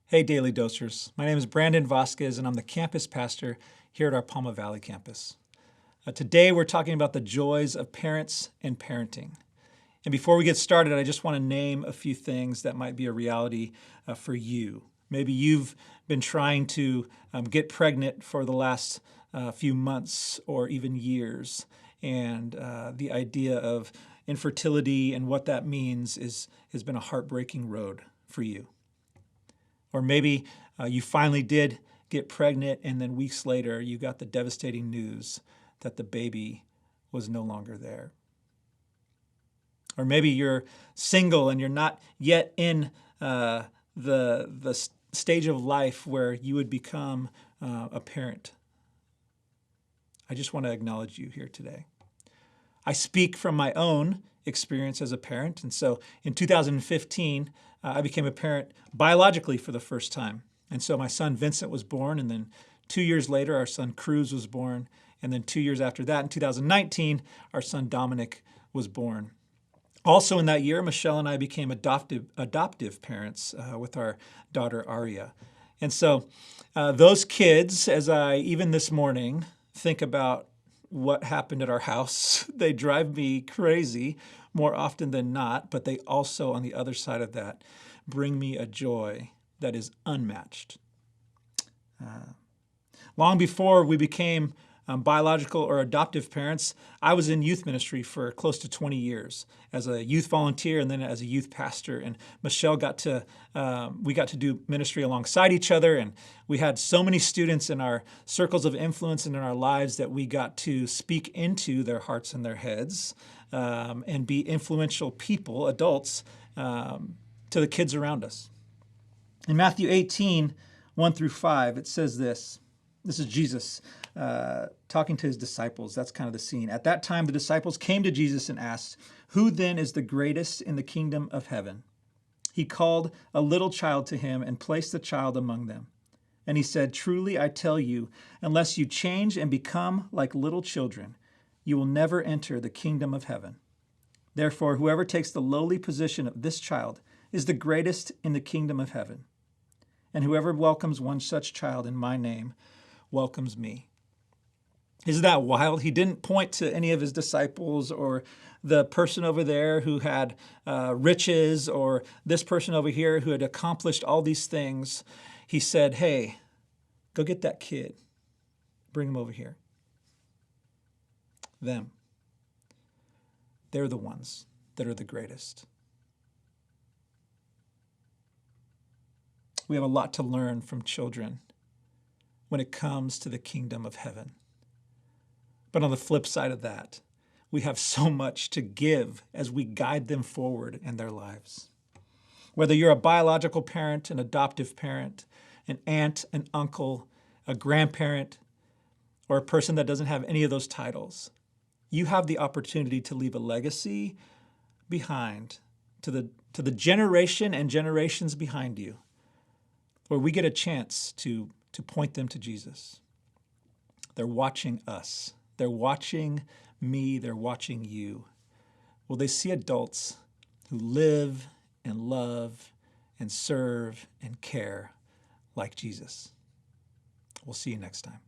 Hey, Daily Dosers. My name is Brandon Vasquez, and I'm the campus pastor here at our Palma Valley campus. Today, we're talking about the joys of parents and parenting. And before we get started, I just want to name a few things that might be a reality for you. Maybe you've been trying to get pregnant for the last few months or even years, and the idea of infertility and what that means has been a heartbreaking road for you. Or maybe you finally did get pregnant, and then weeks later you got the devastating news that the baby was no longer there. Or maybe you're single and you're not yet in the stage of life where you would become a parent. I just want to acknowledge you here today. I speak from my own experience as a parent. And so in 2015, I became a parent biologically for the first time. And so my son Vincent was born, and then 2 years later, our son Cruz was born. And then 2 years after that, in 2019, our son Dominic was born. Also in that year, Michelle and I became adoptive parents with our daughter Aria. And so those kids, as I, even this morning, think about what happened at our house, they drive me crazy more often than not, but they also, on the other side of that, bring me a joy that is unmatched. Long before we became biological or adoptive parents, I was in youth ministry for close to 20 years as a youth volunteer and then as a youth pastor. And Michelle we got to do ministry alongside each other. And we had so many students in our circles of influence and in our lives that we got to speak into their hearts and their heads and be influential people, adults, to the kids around us. In Matthew 18, 1-5, it says this. This is Jesus talking to his disciples. That's kind of the scene. At that time, the disciples came to Jesus and asked, "Who then is the greatest in the kingdom of heaven?" He called a little child to him and placed the child among them. And he said, "Truly I tell you, unless you change and become like little children, you will never enter the kingdom of heaven. Therefore, whoever takes the lowly position of this child is the greatest in the kingdom of heaven. And whoever welcomes one such child in my name welcomes me." Isn't that wild? He didn't point to any of his disciples or the person over there who had riches or this person over here who had accomplished all these things. He said, "Hey, go get that kid. Bring him over here." Them. They're the ones that are the greatest. We have a lot to learn from children when it comes to the kingdom of heaven. But on the flip side of that, we have so much to give as we guide them forward in their lives. Whether you're a biological parent, an adoptive parent, an aunt, an uncle, a grandparent, or a person that doesn't have any of those titles, you have the opportunity to leave a legacy behind to the generation and generations behind you, where we get a chance to point them to Jesus. They're watching us. They're watching me. They're watching you. Will they see adults who live and love and serve and care like Jesus? We'll see you next time.